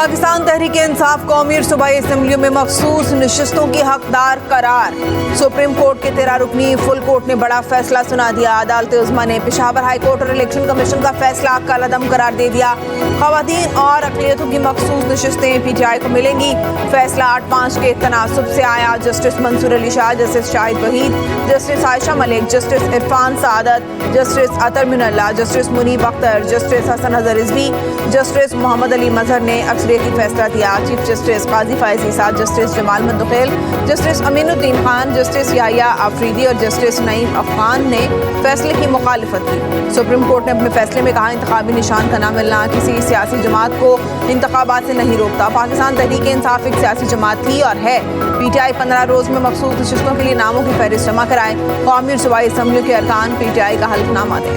पाकिस्तान तहरीक इंसाफ कौमी और सूबाई असम्बलियों में मखसूस नशिस्तों की हकदार करार। सुप्रीम कोर्ट के 13 रुकनी फुल कोर्ट ने बड़ा फैसला सुना दिया। अदालत उज़्मा ने पेशावर हाई कोर्ट और इलेक्शन कमीशन का फैसला कलअदम करार दे दिया। खवातीन और अक़लियतों की मखसूस नशिस्तें PTI को मिलेंगी। फैसला 8-5 के तनासुब से आया। Justice Mansoor Ali Shah, justice Shahid Waheed, justice Ayesha Malik, justice Irfan Saadat, justice Athar Minallah, justice Muneeb Akhtar, justice Hasan Azhar Rizvi, justice Mohammad Ali Mazhar ने अक्सरियती फैसला दिया। Chief justice Qazi Faez Isa, justice Jamal Mandokhail, justice Aminuddin Khan, justice Yahya Afridi और जस्टिस नईम अफगान ने फैसले की मुखालिफत की। सुप्रीम कोर्ट ने अपने फैसले में कहा, इंतखाबी निशान का न मिलना किसी सियासी जमात को इंतखाबात से नहीं रोकता। पाकिस्तान तहरीक इंसाफ एक सियासी जमात थी और है। PTI 15 रोज में मखसूस नशिस्तों के लिए नामों की फहरिस्त जमा कराए। कौमी और सूबाई असम्बलियों के अरकान PTI का हल्फनामा दें।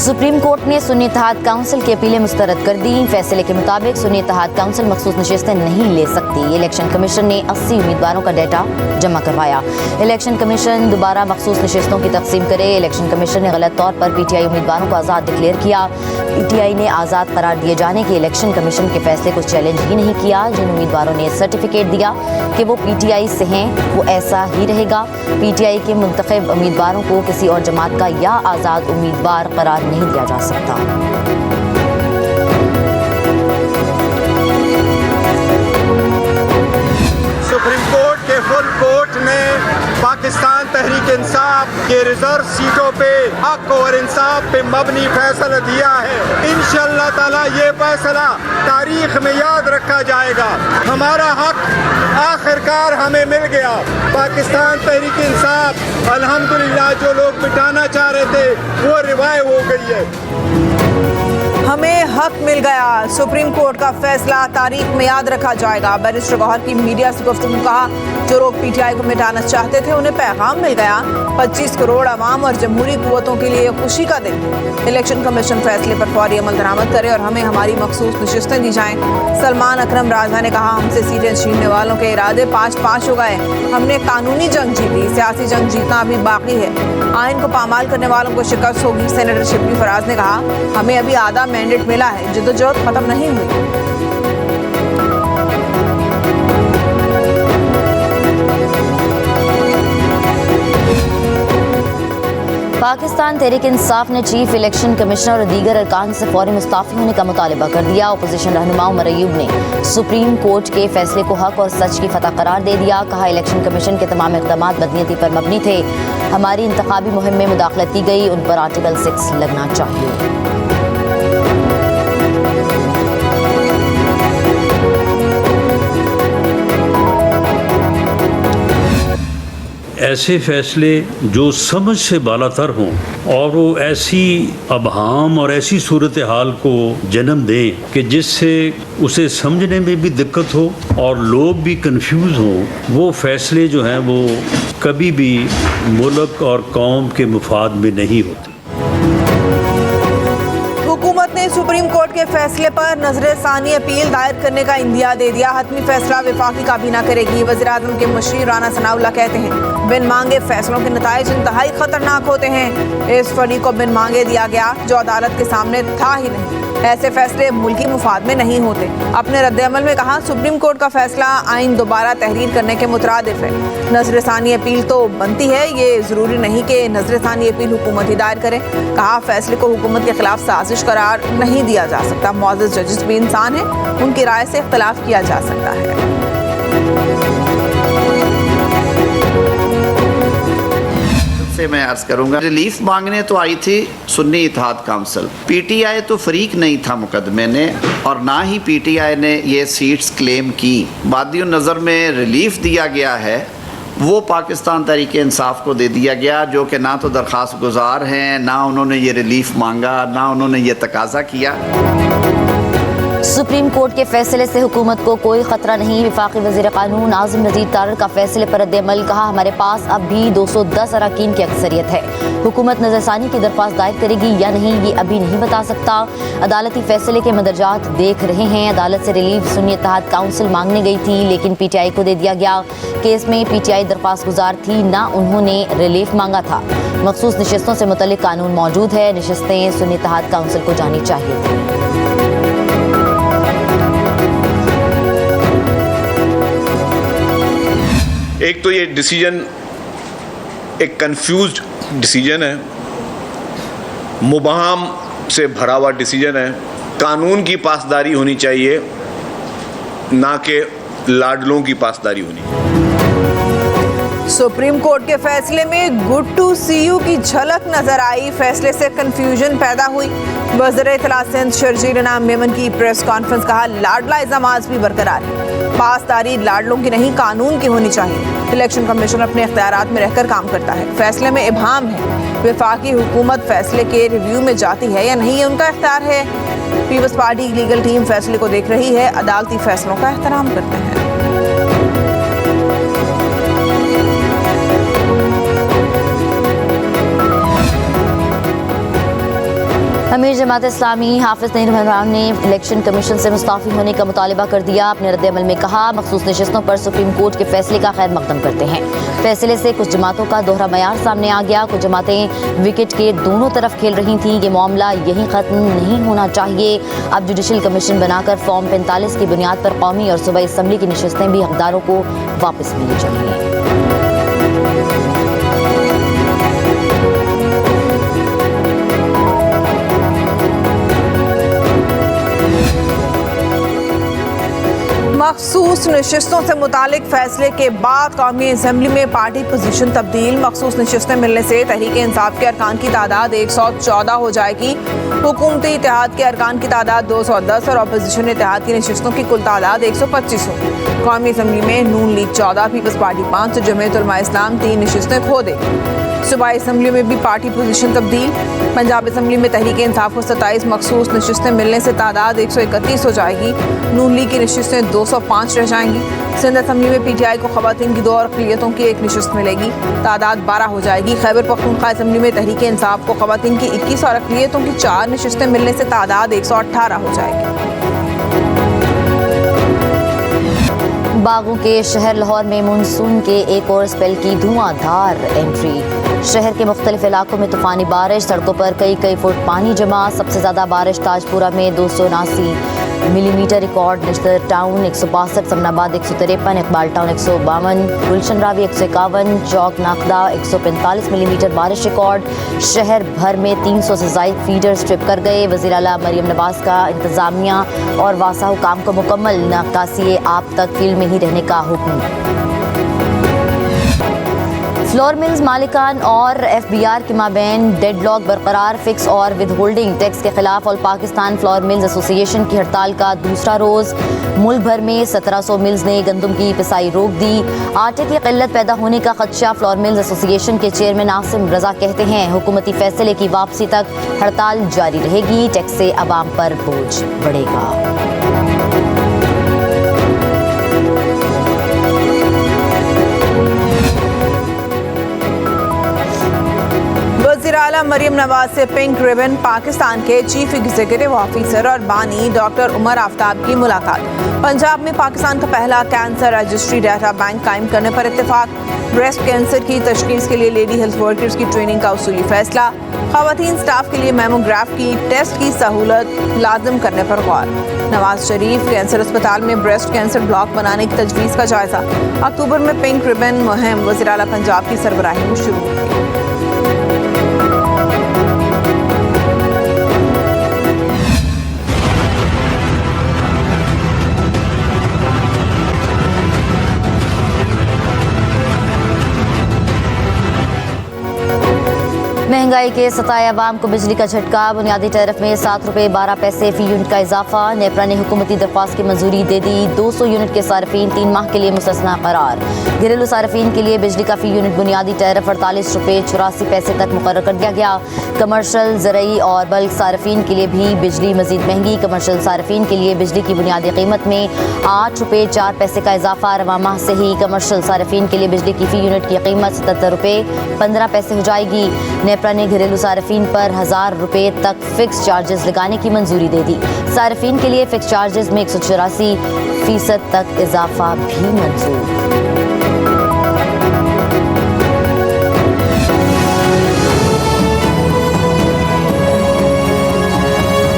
सुप्रीम कोर्ट ने सुन्नी इत्तेहाद काउंसिल की अपीलें मुस्तरद कर दी। फैसले के मुताबिक सुन्नी इत्तेहाद काउंसिल मखसूस नशिस्तें नहीं ले सकती। इलेक्शन कमीशन ने 80 उम्मीदवारों का डाटा जमा करवाया। इलेक्शन कमीशन दोबारा मखसूस नशिस्तों की तकसीम करे। इलेक्शन कमीशन ने गलत तौर पर PTI उम्मीदवारों को आज़ाद डिक्लेयर किया। PTI ने आज़ाद करार दिए जाने के इलेक्शन कमीशन के फैसले को चैलेंज ही नहीं किया। जिन उम्मीदवारों ने सर्टिफिकेट दिया कि वो PTI से हैं, वो ऐसा ही रहेगा। PTI के मुंतखब उम्मीदवारों को किसी और जमात का या आज़ाद उम्मीदवार करार नहीं दिया जा सकता। सुप्रीम कोर्ट के फुल कोर्ट ने पाकिस्तान तहरीक इंसाफ के रिजर्व सीटों पे हक और इंसाफ पे मबनी फैसला दिया है। इंशाअल्लाह ताला ये फैसला तारीख में याद रखा जाएगा। हमारा हक आखिरकार हमें मिल गया। पाकिस्तान तहरीक इंसाफ अल्हम्दुलिल्लाह जो लोग मिटाना चाह रहे थे वो रिवाइव हो गई है। हमें हक मिल गया। सुप्रीम कोर्ट का फैसला तारीख में याद रखा जाएगा। बैरिस्टर गौहर की मीडिया से गुफ्तगू कहा, जो लोग PTI को मिटाना चाहते थे उन्हें पैगाम मिल गया। 25 करोड़ अवाम और जमहूरी कुव्वतों के लिए खुशी का दिन। इलेक्शन कमीशन फैसले पर फौरी अमल दरामद करे और हमें हमारी मखसूस नशिस्तें दी जाएं। सलमान अकरम राजा ने कहा, हमसे सीटें छीनने वालों के इरादे 5-5 हो गए। हमने कानूनी जंग जीती, सियासी जंग जीतना अभी बाकी है। आइन को पामाल करने वालों को शिकस्त होगी। सेनेटर शिबली फराज ने कहा, हमें अभी आधा मैंडेट मिला है, जद्दोजहद खत्म नहीं हुई। पाकिस्तान तहरीक इंसाफ ने चीफ इलेक्शन कमिश्नर और दीगर अरकान से फौरी मुस्ताफ़ी होने का मुतालबा कर दिया। अपोजिशन रहनुमा उमर अयूब ने सुप्रीम कोर्ट के फैसले को हक और सच की फतह करार दे दिया। कहा, इलेक्शन कमीशन के तमाम इक़दाम बदनीयती पर मबनी थे। हमारी इंतखाबी मुहिम में मुदाखलत की गई, उन पर आर्टिकल 6 लगना चाहिए। ऐसे फैसले जो समझ से बालातर हों और वो ऐसी अबहाम और ऐसी सूरत हाल को जन्म दें कि जिससे उसे समझने में भी दिक्कत हो और लोग भी कंफ्यूज हों, वो फैसले जो हैं वो कभी भी मुल्क और कौम के मुफाद में नहीं होते। हुकूमत ने सुप्रीम कोर्ट के फैसले पर नजर-ए-सानी अपील दायर करने का इंदिया दे दिया। हतमी फैसला वफाकी काबीना करेगी। वज़ीर-ए-आज़म के मुशीर राना सनाउल्लाह कहते हैं, बिन मांगे फैसलों के नताइज इंतहाई खतरनाक होते हैं। इस फड़ी को बिन मांगे दिया गया जो अदालत के सामने था ही नहीं। ऐसे फैसले मुल्की मुफाद में नहीं होते। अपने रद्द-ए-अमल में कहा, सुप्रीम कोर्ट का फैसला आइन दोबारा तहरीर करने के मुतरादिफ है। नजर-ए-सानी अपील तो बनती है, ये ज़रूरी नहीं कि नजर-ए-सानी अपील हुकूमत ही दायर करे। कहा, फैसले को हुकूमत के खिलाफ साजिश करार नहीं दिया जा सकता। मुअज़्ज़ज़ जजेस भी इंसान हैं, उनकी राय से इख्तिलाफ किया जा सकता है। मैं अर्ज करूंगा, रिलीफ मांगने तो आई थी सुन्नी इत्तेहाद काउंसिल। PTI तो फरीक नहीं था मुकदमे ने और ना ही PTI ने ये सीट्स क्लेम की। बादियों नज़र में रिलीफ दिया गया है वो पाकिस्तान तहरीक इंसाफ को दे दिया गया, जो कि ना तो दरख्वास्त गुजार हैं, ना उन्होंने ये रिलीफ मांगा, ना उन्होंने ये तकाजा किया। सुप्रीम कोर्ट के फैसले से हुकूमत को कोई खतरा नहीं। वफाकी वज़ीर कानून आज़म नज़ीर तारड़ का फैसले पर रद्द-ए-अमल। कहा, हमारे पास अब भी 210 अरकान की अक्सरियत है। हुकूमत नज़रसानी की दरख्वास्त दायर करेगी या नहीं, ये अभी नहीं बता सकता। अदालती फैसले के मदरजात देख रहे हैं। अदालत से रिलीफ सुन्नी इत्तेहाद काउंसिल मांगने गई थी, लेकिन PTI को दे दिया गया। केस में PTI दरख्वास्त गुजार थी, ना उन्होंने रिलीफ मांगा था। मखसूस नशिस्तों से मुतल्लिक कानून मौजूद है। नशिस्तें सुन्नी इत्तेहाद काउंसिल को जानी चाहिए थी। एक तो ये डिसीजन एक कंफ्यूज्ड डिसीजन है, मुबहम से भरा हुआ डिसीजन है। कानून की पासदारी होनी चाहिए, ना कि लाडलों की पासदारी होनी चाहिए। सुप्रीम कोर्ट के फैसले में गुड टू सी यू की झलक नजर आई। फैसले से कंफ्यूजन पैदा हुई। वज़ीर इत्तला सिंध शर्जील इनाम मेमन की प्रेस कॉन्फ्रेंस। कहा, लाडला इज़्ज़ाम आज भी बरकरार है। पासदारी लाडलों की नहीं, कानून की होनी चाहिए। इलेक्शन कमीशन अपने इख्तियारात में रहकर काम करता है। फैसले में इब्हाम है। वफाकी हुकूमत फैसले के रिव्यू में जाती है या नहीं, ये उनका इख्तियार है। पीपल्स पार्टी की लीगल टीम फैसले को देख रही है। अदालती फैसलों का एहतराम करते हैं। अमीर जमात इस्लामी हाफिज नईम रहमान ने इलेक्शन कमीशन से मुस्ताफ़ी होने का मुतालबा कर दिया। अपने रद्द-ए-अमल में कहा, मखसूस नशिस्तों पर सुप्रीम कोर्ट के फैसले का खैर मकदम करते हैं। फैसले से कुछ जमातों का दोहरा मयार सामने आ गया। कुछ जमातें विकेट के दोनों तरफ खेल रही थीं। ये मामला यही ख़त्म नहीं होना चाहिए। अब जुडिशल कमीशन बनाकर फॉर्म 45 की बुनियाद पर कौमी और सूबाई असम्बली की नशिस्तें भी हकदारों को वापस मिलनी चाहिए। मखसूस नशिस्तों से मुतालिक फैसले के बाद कौमी असम्बली में पार्टी पोजीशन तब्दील। मखसूस नशिस्तें मिलने से तहरीक इंसाफ के अरकान की तादाद 114 हो जाएगी। हुकूमती इत्तेहाद के अरकान की तादाद 210 और अपोजिशन इत्तेहाद की नशिस्तों की कुल तादाद 125 होगी। कौमी असम्बली में नून लीग 14, पीपल्स पार्टी 5 तो जमीयत उलमा इस्लाम 3 नशिस्तें खो देगी। सूबाई असम्बली में भी पार्टी पोजीशन तब्दील। पंजाब असम्बली में तहरीक इंसाफ को 27 मखसूस नशिस्तें मिलने से तादाद 131 हो जाएगी। नून लीग की नशिस्तें 205 रह जाएंगी। सिंध असम्बली में PTI को ख़वातीन की 2 अक़लियतों की 1 नशिस्त मिलेगी। तादाद 12 हो जाएगी। खैबर पख्तूनख्वा असम्बली में तहरीक इंसाफ को ख़वातीन की 21 और अक़लियतों की 4 नशिस्तें मिलने से तादाद 118 हो जाएगी। बागों के शहर लाहौर में मानसून के एक और स्पेल की धुआंधार एंट्री। शहर के मुख्तलिफ इलाकों में तूफ़ानी बारिश, सड़कों पर कई फुट पानी जमा। सबसे ज़्यादा बारिश ताजपुरा में 279 millimetre record. नश्तर town 162, Samanabad 153, Iqbal town 152, गुलशन रावी 151, चौक नाखदा 145 मिलीमीटर बारिश रिकॉर्ड। शहर भर में 300 से ज़ायद फीडर स्ट्रिप कर गए। वज़ीर आला मरियम नवाज़ का इंतज़ामिया और वासा हुकाम को मुकम्मल नक्कासी आप तक फील्ड में ही रहने का हुक्म। फ्लोर मिल्स मालिकान और FBR के माबैन डेडलॉक बरकरार। फिक्स और विद होल्डिंग टैक्स के खिलाफ और पाकिस्तान फ्लोर मिल्स एसोसिएशन की हड़ताल का दूसरा रोज़। मुल्क भर में 1700 मिल्स ने गंदम की पिसाई रोक दी। आटे की किल्लत पैदा होने का खदशा। फ्लोर मिल्स एसोसिएशन के चेयरमैन आसिम रजा कहते हैं, हुकूमती फैसले की वापसी तक हड़ताल जारी रहेगी। टैक्स से अवाम पर बोझ बढ़ेगा। वज़ीर आला मरियम नवाज से पिंक रिबन। पाकिस्तान के चीफ एग्जीक्यूटिव ऑफिसर और बानी डॉक्टर उमर आफ्ताब की मुलाकात। पंजाब में पाकिस्तान का पहला कैंसर रजिस्ट्री डाटा बैंक कायम करने पर इत्तेफाक। ब्रेस्ट कैंसर की तशखीस के लिए लेडी हेल्थ वर्कर्स की ट्रेनिंग का उसूली फैसला। ख़वातीन स्टाफ के लिए मैमोग्राफ की टेस्ट की सहूलत लाजिम करने पर गौर। नवाज शरीफ कैंसर अस्पताल में ब्रेस्ट कैंसर ब्लॉक बनाने की तजवीज़ का जायजा। अक्टूबर में पिंक रिबन मुहिम वज़ीर आला पंजाब की सरबराही में शुरू होगी। महंगाई के सताए अवाम को बिजली का झटका। बुनियादी टैरिफ में 7 रुपये 12 पैसे फी यूनिट का इजाफा। नेपरा ने हुकूमती दरख्वास्त की मंजूरी दे दी। 200 यूनिट के सार्फिन 3 माह के लिए मुस्तस्ना करार। घरेलू सार्फिन के लिए बिजली का फी यूनिट बुनियादी टैरिफ 48 रुपये 84 पैसे तक मुकर्रर कर दिया गया। कमर्शल, ज़रई और बल्क सार्फिन के लिए भी बिजली मजीद महंगी। कमर्शल सार्फिन के लिए बिजली की बुनियादी कीमत में 8 रुपये 4 पैसे का इजाफा। रवा माह से ही कमर्शल सार्फिन के लिए बिजली की फी यूनिट की कीमत 77 रुपये 15 पैसे हो जाएगी। नेपरा ने घरेलू सार्फिन पर 1000 रुपये तक फिक्स चार्जेस लगाने की मंजूरी दे दी। सार्फिन के लिए फिक्स चार्जेस में 184% तक इजाफा भी मंजूर।